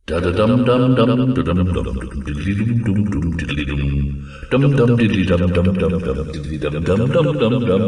Da da dum dum dum dum dum dum diddly dum dum dum diddly dum dum dum diddly dum dum dum dum diddly dum dum dum dum dum.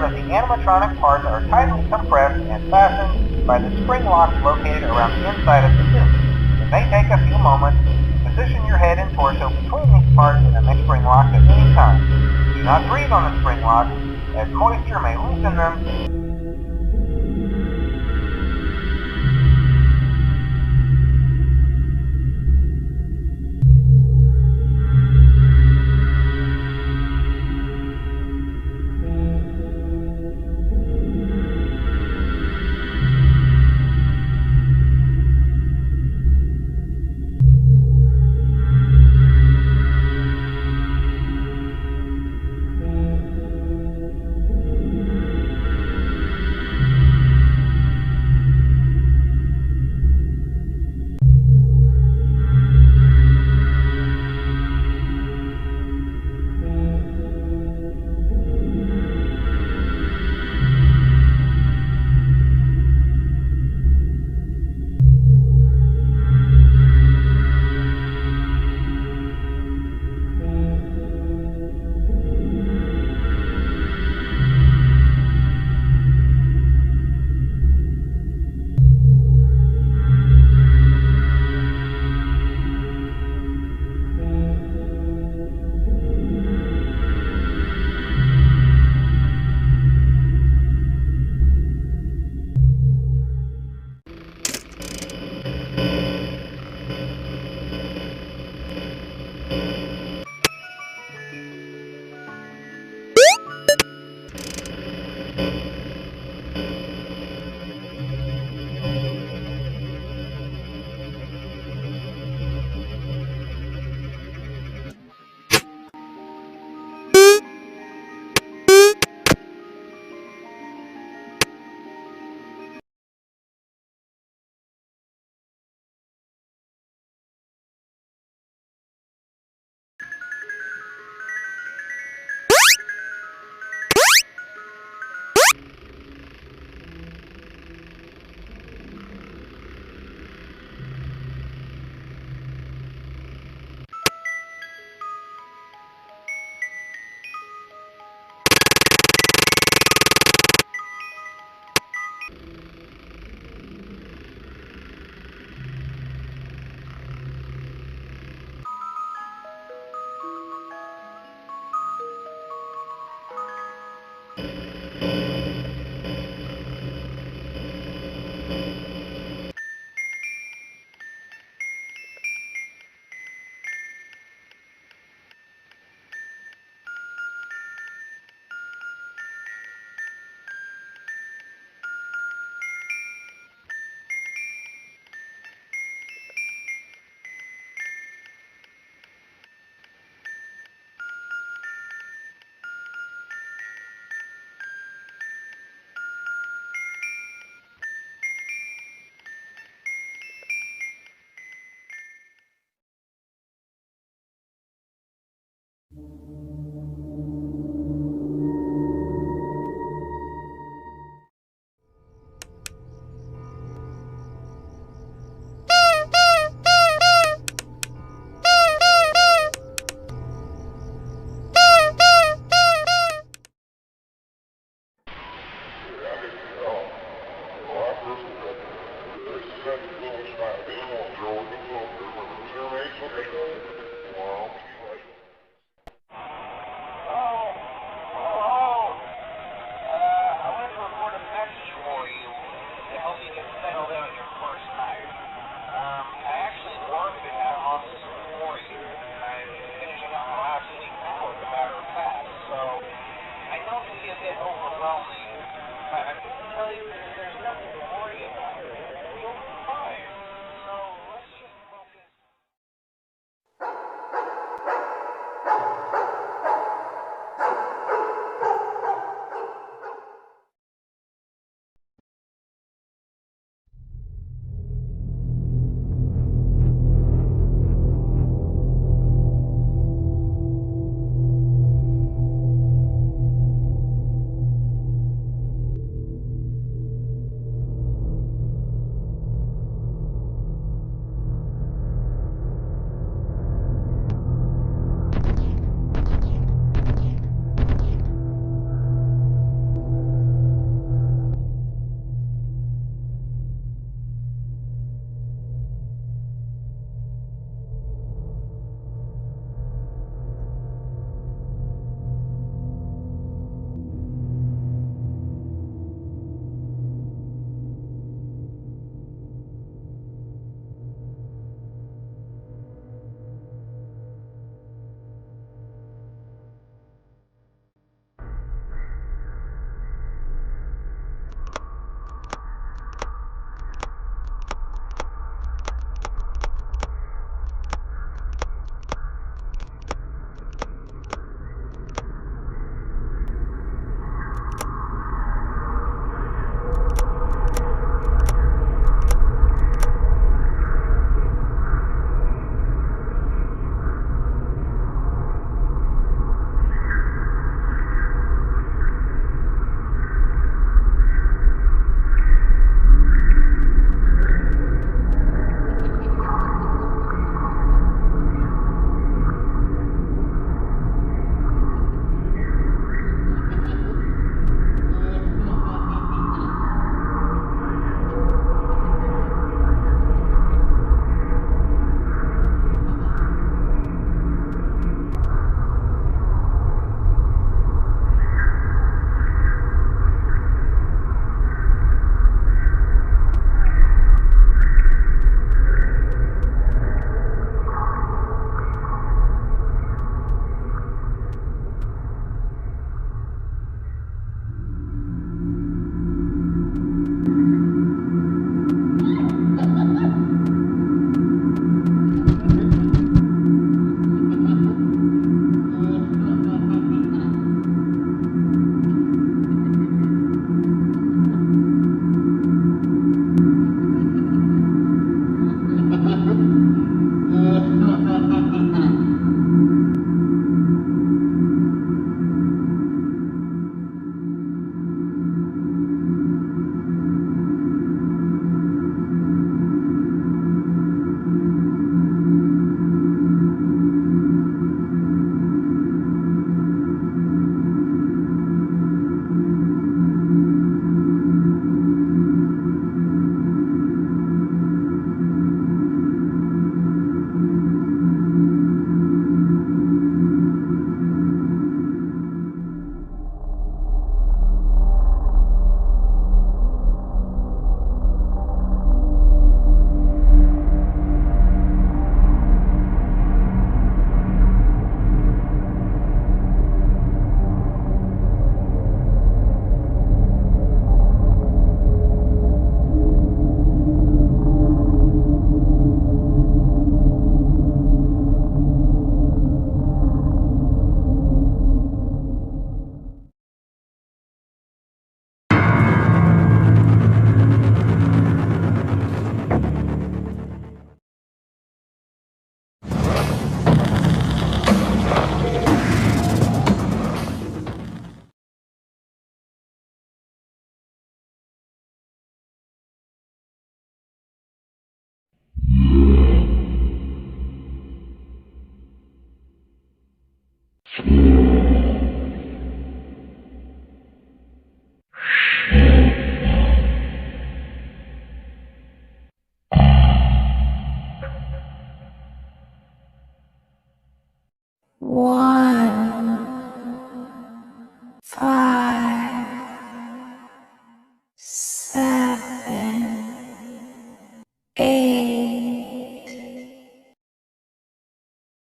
that the animatronic parts are tightly compressed and fastened by the spring locks located around the inside of the suit. It may take a few moments to position your head and torso between these parts in the spring locks at any time. Do not breathe on the spring locks, as moisture may loosen them.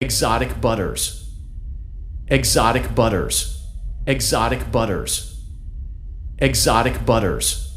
exotic butters, exotic butters, exotic butters, exotic butters.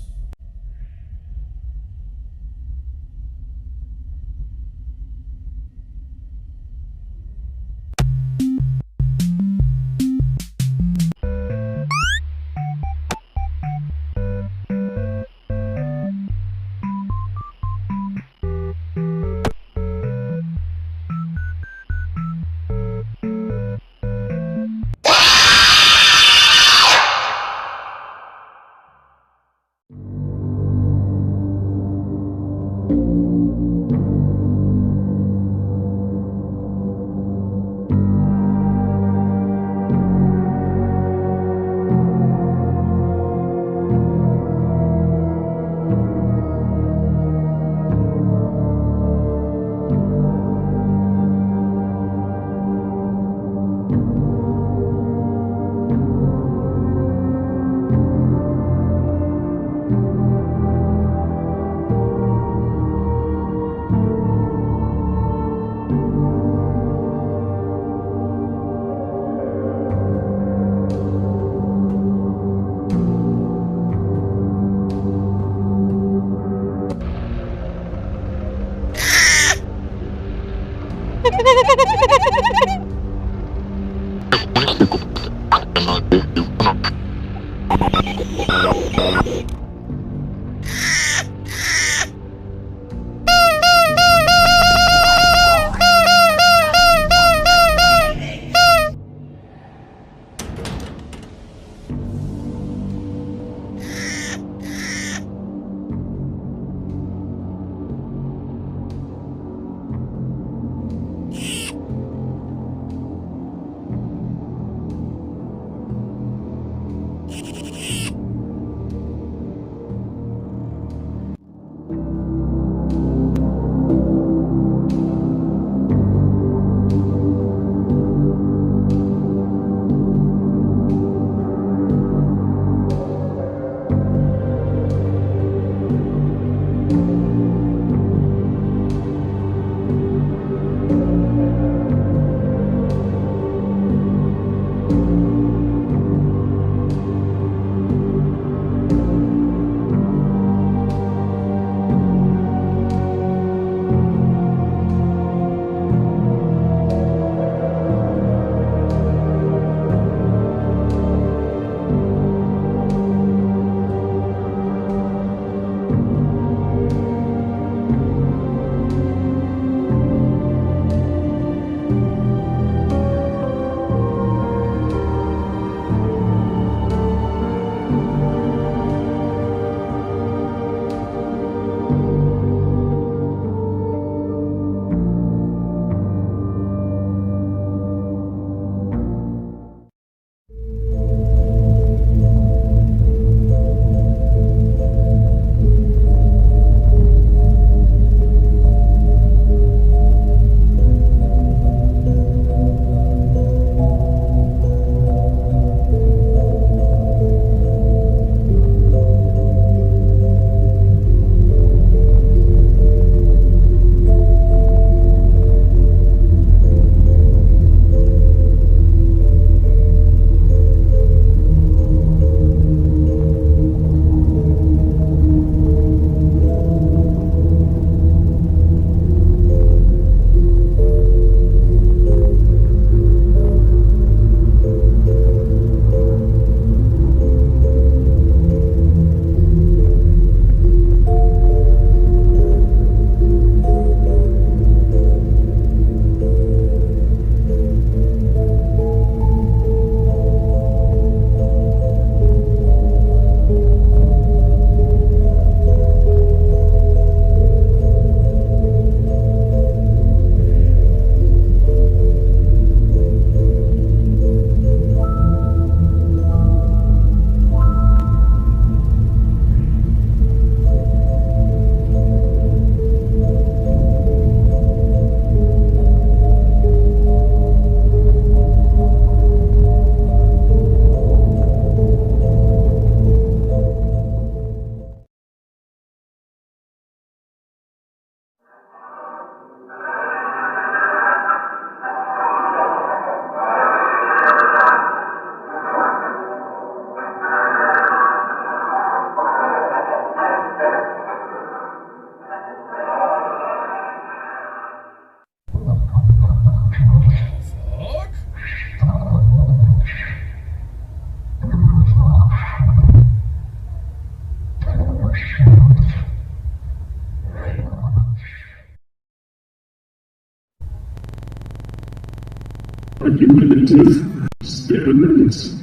Argumentative standards.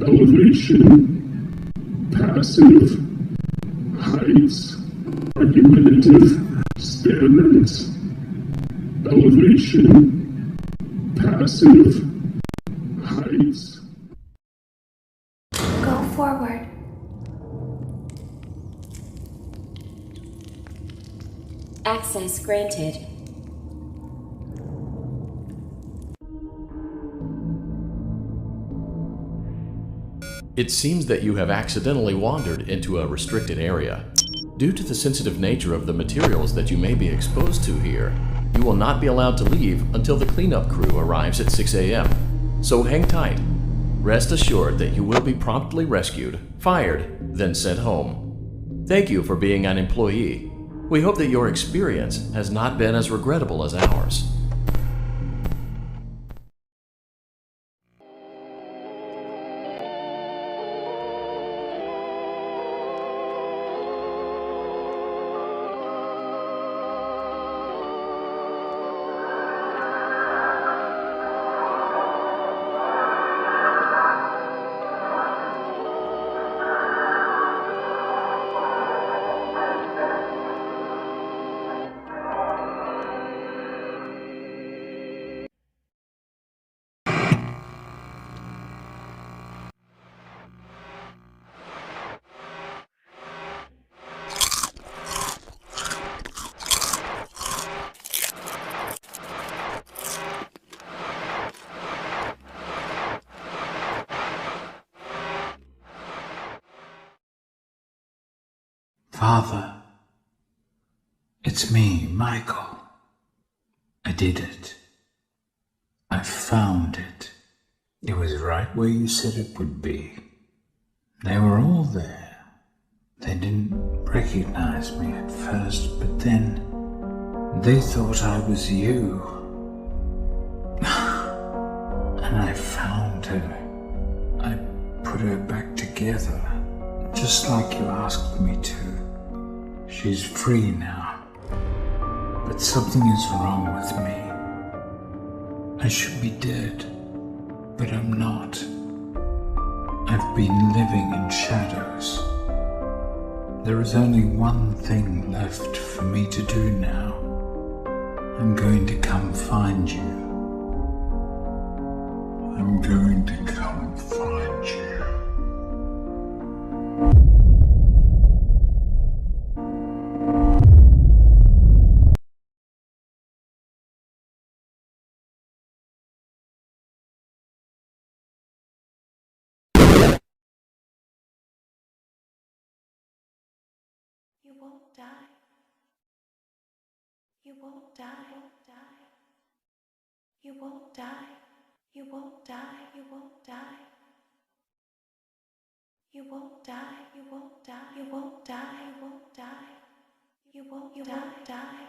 Elevation. Passive. Heights. Argumentative standards. Elevation. Passive. Heights. Go forward. Access granted. It seems that you have accidentally wandered into a restricted area. Due to the sensitive nature of the materials that you may be exposed to here, you will not be allowed to leave until the cleanup crew arrives at 6 a.m. So hang tight. Rest assured that you will be promptly rescued, fired, then sent home. Thank you for being an employee. We hope that your experience has not been as regrettable as ours. Father, it's me, Michael. I did it. I found it. It was right where you said it would be. They were all there. They didn't recognize me at first, but then they thought I was you. And I found her. I put her back together, just like you asked me to. She's free now, but something is wrong with me. I should be dead, but I'm not. I've been living in shadows. There is only one thing left for me to do now. I'm going to come find you. I'm going to come find you. You won't die. You won't die. You won't die. You won't die. You won't die. You won't die. You won't die. You won't die. You won't die. You won't die.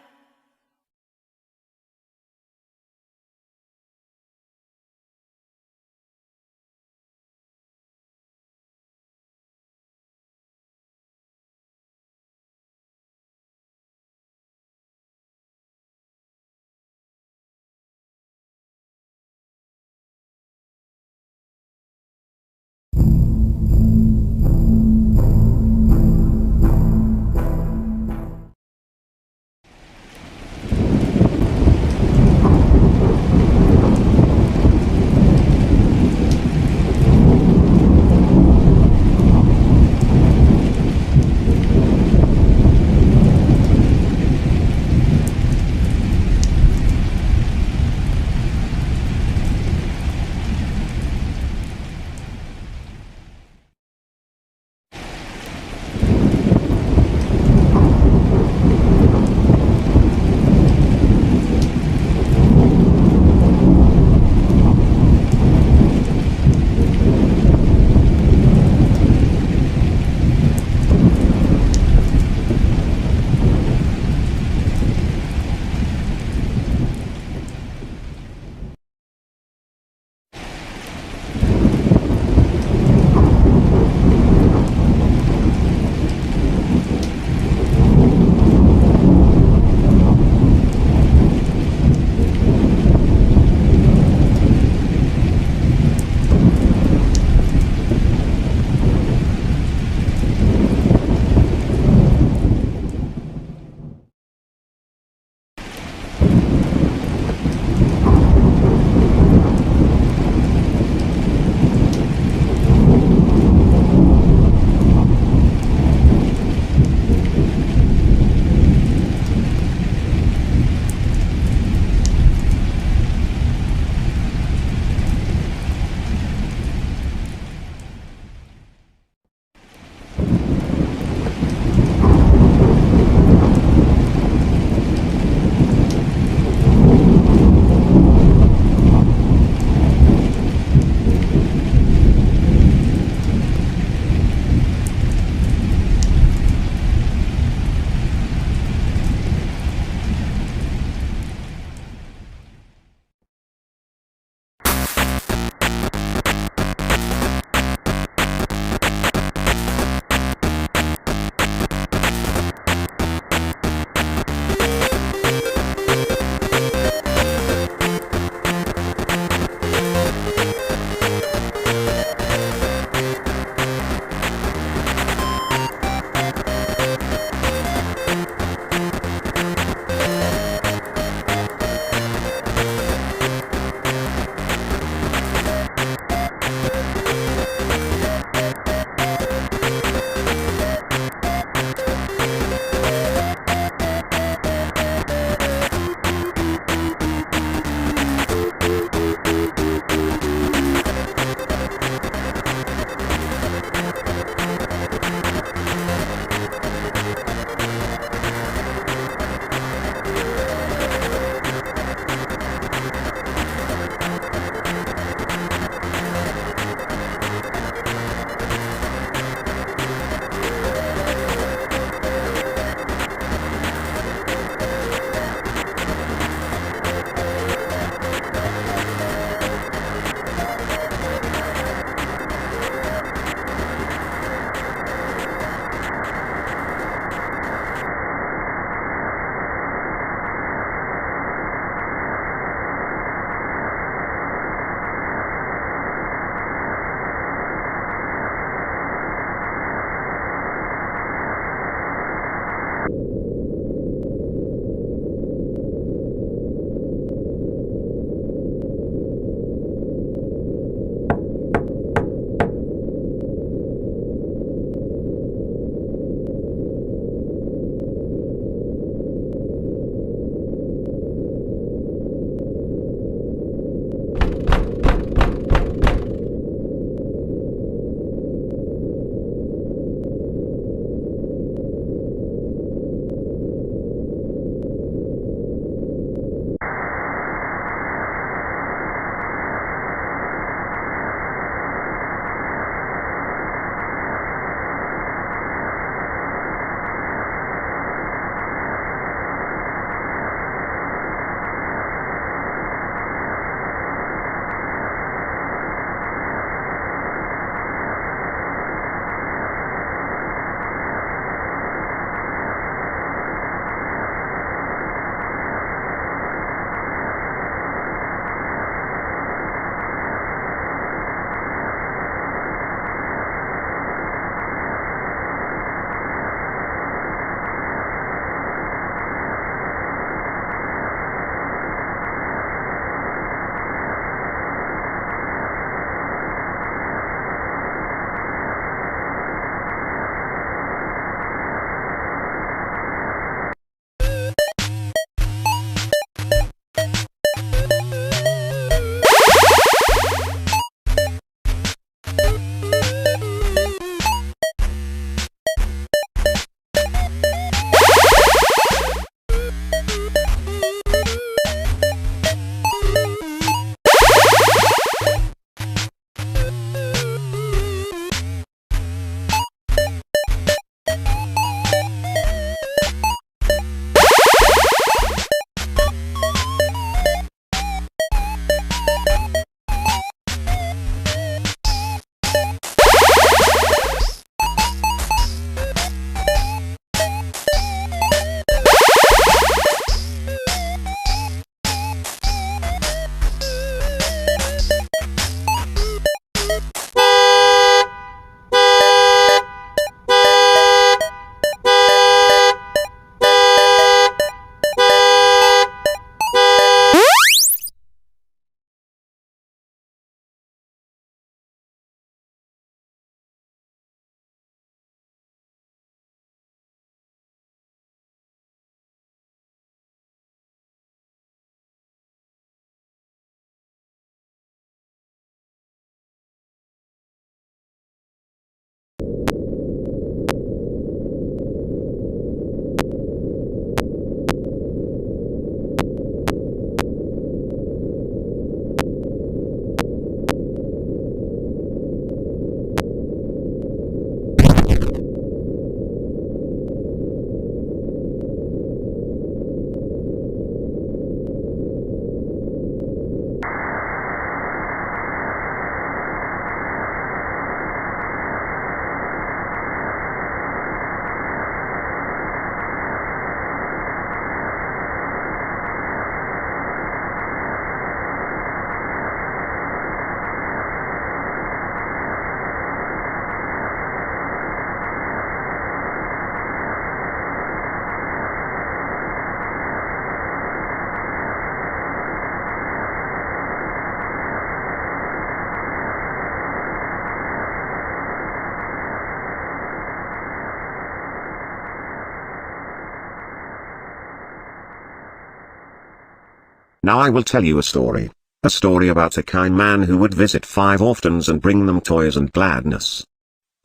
Now I will tell you a story. A story about a kind man who would visit 5 orphans and bring them toys and gladness.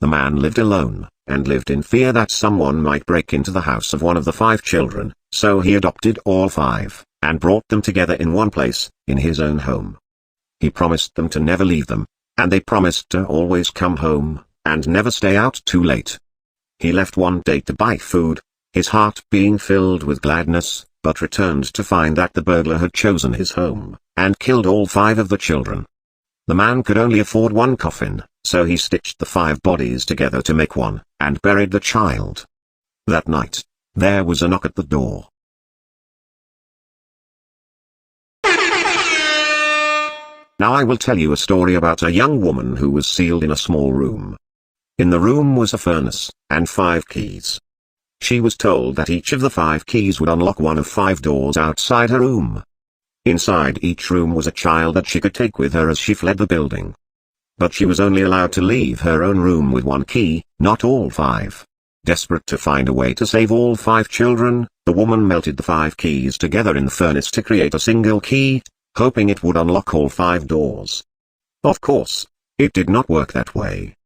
The man lived alone, and lived in fear that someone might break into the house of one of the 5 children, so he adopted all 5, and brought them together in one place, in his own home. He promised them to never leave them, and they promised to always come home, and never stay out too late. He left one day to buy food, his heart being filled with gladness, but returned to find that the burglar had chosen his home, and killed all 5 of the children. The man could only afford one coffin, so he stitched the 5 bodies together to make one, and buried the child. That night, there was a knock at the door. Now I will tell you a story about a young woman who was sealed in a small room. In the room was a furnace, and 5 keys. She was told that each of the 5 keys would unlock one of 5 doors outside her room. Inside each room was a child that she could take with her as she fled the building. But she was only allowed to leave her own room with 1 key, not all 5. Desperate to find a way to save all 5 children, the woman melted the 5 keys together in the furnace to create a single key, hoping it would unlock all 5 doors. Of course, it did not work that way.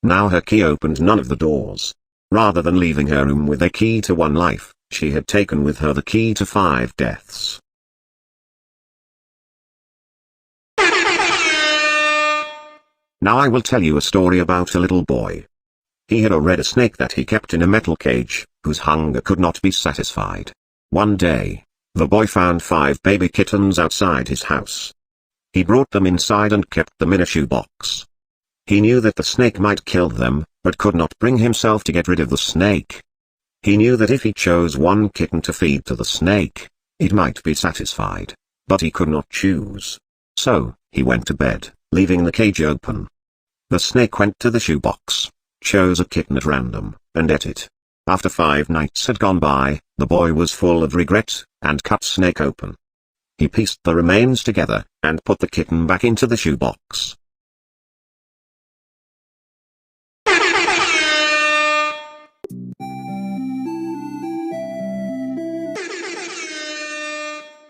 Now her key opened none of the doors. Rather than leaving her room with a key to 1 life, she had taken with her the key to 5 deaths. Now I will tell you a story about a little boy. He had a snake that he kept in a metal cage, whose hunger could not be satisfied. One day, the boy found 5 baby kittens outside his house. He brought them inside and kept them in a shoebox. He knew that the snake might kill them, but could not bring himself to get rid of the snake. He knew that if he chose 1 kitten to feed to the snake, it might be satisfied, but he could not choose. So, he went to bed, leaving the cage open. The snake went to the shoebox, chose a kitten at random, and ate it. After 5 nights had gone by, the boy was full of regret, and cut snake open. He pieced the remains together, and put the kitten back into the shoebox.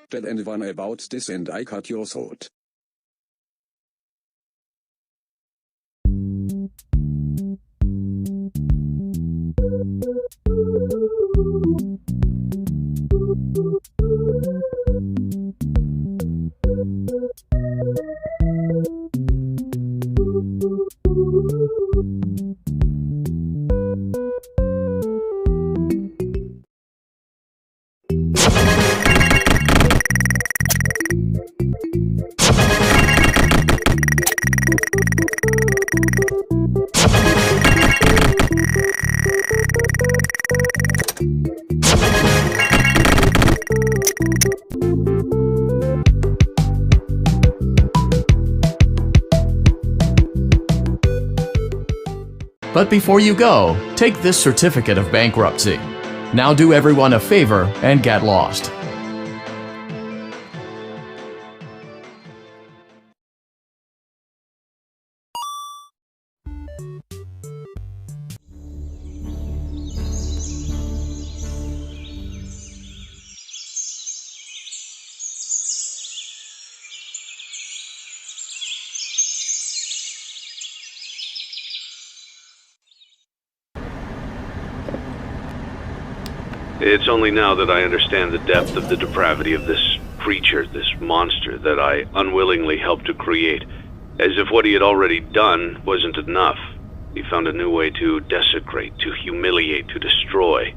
Tell anyone about this and I cut your throat. But before you go, take this certificate of bankruptcy. Now do everyone a favor and get lost. It's only now that I understand the depth of the depravity of this creature, this monster that I unwillingly helped to create. As if what he had already done wasn't enough. He found a new way to desecrate, to humiliate, to destroy.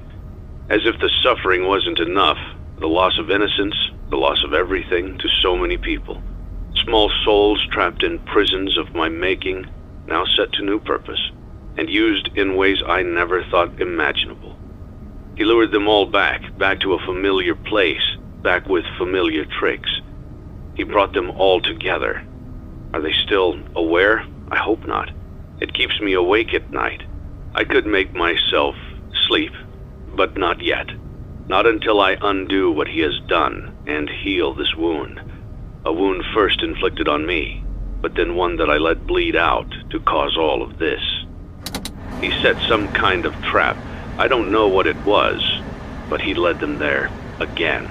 As if the suffering wasn't enough, the loss of innocence, the loss of everything to so many people. Small souls trapped in prisons of my making, now set to new purpose, and used in ways I never thought imaginable. He lured them all back to a familiar place, back with familiar tricks. He brought them all together. Are they still aware? I hope not. It keeps me awake at night. I could make myself sleep, but not yet. Not until I undo what he has done and heal this wound. A wound first inflicted on me, but then one that I let bleed out to cause all of this. He set some kind of trap. I don't know what it was, but he led them there again.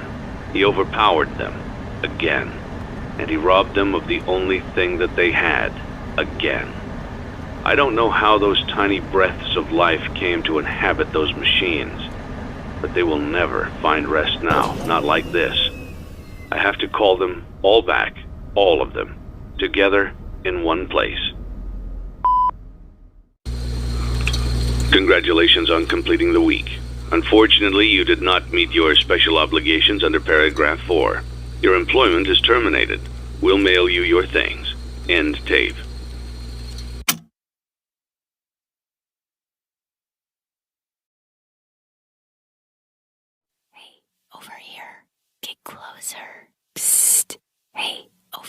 He overpowered them, again. And he robbed them of the only thing that they had, again. I don't know how those tiny breaths of life came to inhabit those machines, but they will never find rest now, not like this. I have to call them all back, all of them, together in one place. Congratulations on completing the week. Unfortunately, you did not meet your special obligations under paragraph 4. Your employment is terminated. We'll mail you your things. End tape. Hey, over here. Get closer. Psst. Hey, over.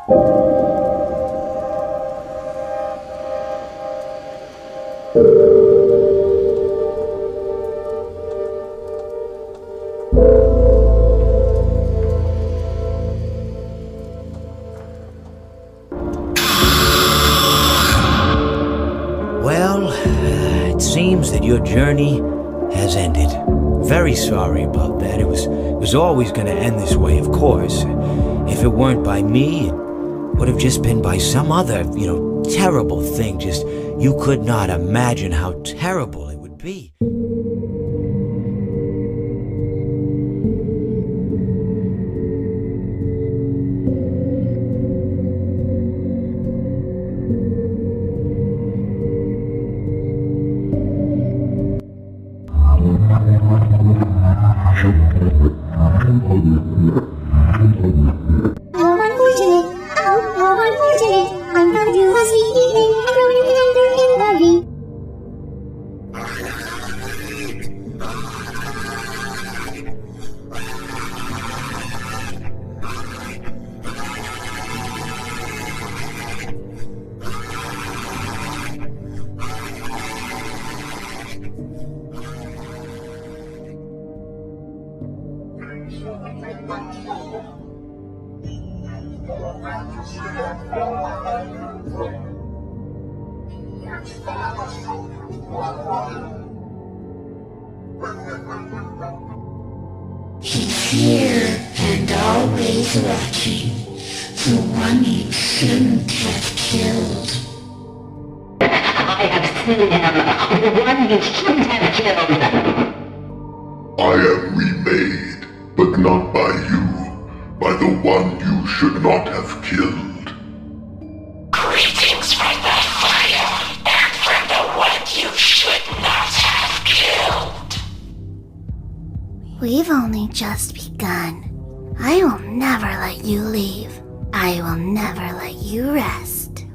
Well, it seems that your journey has ended. Very sorry about that. It was always going to end this way, of course. If it weren't by me, it would have just been by some other, terrible thing. Just, you could not imagine how terrible it would be. Here and always watching, the one you shouldn't have killed. I have seen him, the one you shouldn't have killed. I am remade, but not by you, by the one you should not have killed. Greetings from the fire, and from the one you should not have killed. We've only just begun. I will never let you leave. I will never let you rest.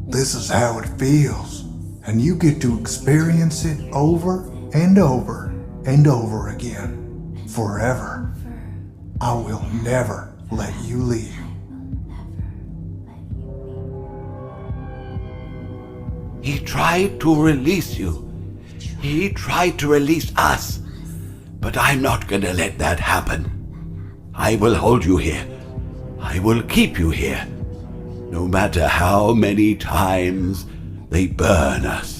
This is how it feels, and you get to experience it over and over and over again, forever. I will never let you leave. He tried to release you. He tried to release us. But I'm not gonna let that happen. I will hold you here. I will keep you here. No matter how many times they burn us.